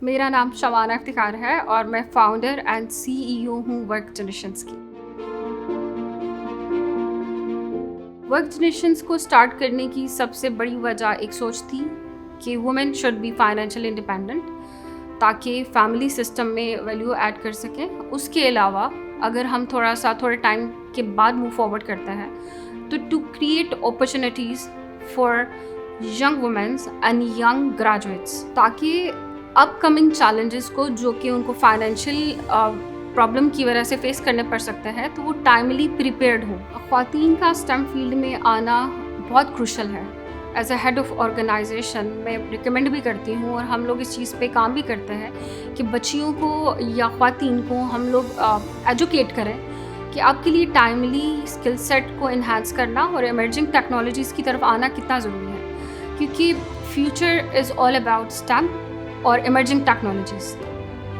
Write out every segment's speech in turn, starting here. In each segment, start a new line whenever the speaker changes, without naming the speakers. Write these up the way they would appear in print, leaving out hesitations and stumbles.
मेरा नाम शबाना इफ्तिखार है और मैं फाउंडर एंड सीईओ हूँ वर्क जनरेशंस की। वर्क जनरेशंस को स्टार्ट करने की सबसे बड़ी वजह एक सोच थी कि women should be financial independent, ताकि फैमिली सिस्टम में वैल्यू ऐड कर सकें। उसके अलावा अगर हम थोड़े टाइम के बाद मूव फॉरवर्ड करते हैं तो to create opportunities for young womens and young graduates, ताकि अपकमिंग चैलेंजेस को जो कि उनको फाइनेंशियल प्रॉब्लम की वजह से फेस करने पड़ सकते हैं तो वो टाइमली प्रिपेयर्ड हो। ख़वातीन का स्टेम फील्ड में आना बहुत क्रूशल है। As a head of organization मैं रिकमेंड भी करती हूँ और हम लोग इस चीज़ पे काम भी करते हैं कि बच्चियों को या ख़वातीन को हम लोग एजुकेट करें कि आपके लिए टाइमली स्किल सेट को इन्हांस करना और इमर्जिंग टेक्नोलॉजीज़ की तरफ आना कितना ज़रूरी है, क्योंकि future is all about stem और इमर्जिंग टेक्नोलॉजीज़।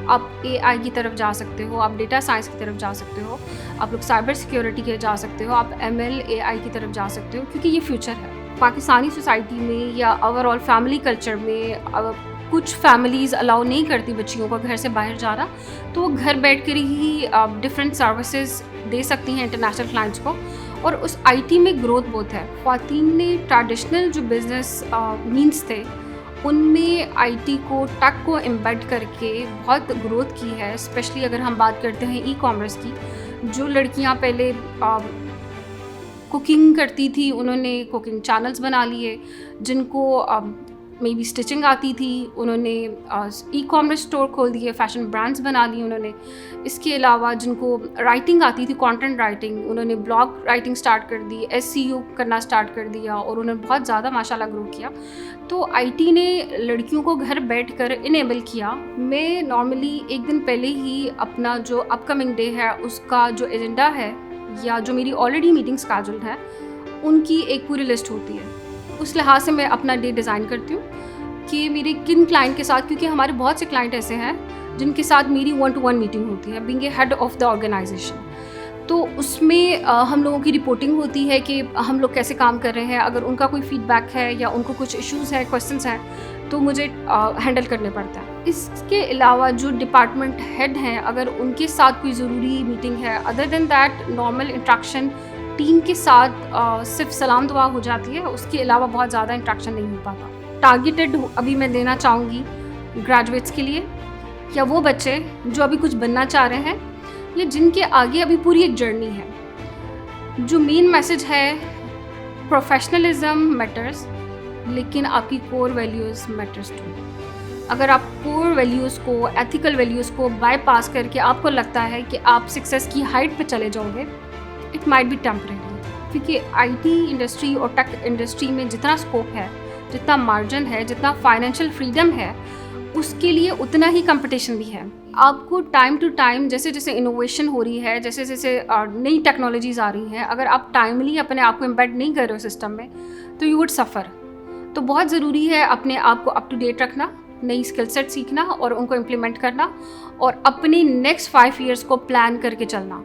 आप एआई की तरफ जा सकते हो, आप डेटा साइंस की तरफ जा सकते हो, आप लोग साइबर सिक्योरिटी के जा सकते हो, आप एमएल एआई की तरफ जा सकते हो, क्योंकि ये फ्यूचर है। पाकिस्तानी सोसाइटी में या ओवरऑल फैमिली कल्चर में कुछ फैमिलीज़ अलाउ नहीं करती बच्चियों को घर से बाहर जाना, तो वो घर बैठ कर ही डिफरेंट सर्विसेज दे सकती हैं इंटरनेशनल क्लाइंट्स को, और उस आईटी में ग्रोथ बहुत है। ख़वातीन ने ट्रेडिशनल जो बिज़नेस मीन्स थे उनमें आईटी को टेक को एम्बेड करके बहुत ग्रोथ की है। स्पेशली अगर हम बात करते हैं ई कॉमर्स की, जो लड़कियां पहले कुकिंग करती थी उन्होंने कुकिंग चैनल्स बना लिए, जिनको मे बी स्टिचिंग आती थी उन्होंने ई कॉमर्स स्टोर खोल दिए, फैशन ब्रांड्स बना लिए उन्होंने। इसके अलावा जिनको राइटिंग आती थी, कंटेंट राइटिंग, उन्होंने ब्लॉग राइटिंग स्टार्ट कर दी, एसईओ करना स्टार्ट कर दिया और उन्होंने बहुत ज़्यादा माशाल्लाह ग्रो किया। तो आईटी ने लड़कियों को घर बैठ कर इनेबल किया। मैं नॉर्मली एक दिन पहले ही अपना जो अपकमिंग डे है उसका जो एजेंडा है या जो मेरी ऑलरेडी मीटिंग स्केड्यूल्ड है उनकी एक पूरी लिस्ट होती है। उस लिहाज से मैं अपना डे डिज़ाइन करती हूँ कि मेरे किन क्लाइंट के साथ, क्योंकि हमारे बहुत से क्लाइंट ऐसे हैं जिनके साथ मेरी 1-to-1 मीटिंग होती है being a head of the organization. तो उसमें हम लोगों की रिपोर्टिंग होती है कि हम लोग कैसे काम कर रहे हैं। अगर उनका कोई फीडबैक है या उनको कुछ इश्यूज़ है, क्वेश्चंस हैं, तो मुझे हैंडल करने पड़ता है। इसके अलावा जो डिपार्टमेंट हेड हैं, अगर उनके साथ कोई ज़रूरी मीटिंग है, other than that normal interaction team के साथ सिर्फ सलाम दुआ हो जाती है। उसके अलावा बहुत ज़्यादा इंट्रैक्शन नहीं हो पाता। टारगेटेड अभी मैं देना चाहूँगी ग्रेजुएट्स के लिए, या वो बच्चे जो अभी कुछ बनना चाह रहे हैं या जिनके आगे अभी पूरी एक जर्नी है। जो मेन मैसेज है, प्रोफेशनलिज्म मैटर्स, लेकिन आपकी कोर वैल्यूज़ मैटर्स टू। अगर आप कोर वैल्यूज़ को, एथिकल वैल्यूज़ को बाईपास करके आपको लगता है कि आप सक्सेस की हाइट पे चले जाओगे, इट माइट बी टेम्परेरी। क्योंकि आईटी इंडस्ट्री और टेक इंडस्ट्री में जितना स्कोप है, जितना मार्जिन है, जितना फाइनेंशियल फ्रीडम है, उसके लिए उतना ही कंपटीशन भी है। आपको टाइम टू टाइम जैसे जैसे इनोवेशन हो रही है, जैसे जैसे नई टेक्नोलॉजीज़ आ रही हैं, अगर आप टाइमली अपने आप को एम्बेड नहीं कर रहे हो सिस्टम में तो यू वुड सफ़र। तो बहुत ज़रूरी है अपने आप को अप टू डेट रखना, नई स्किल सेट सीखना और उनको इम्प्लीमेंट करना और अपने नेक्स्ट 5 ईयर्स को प्लान करके चलना।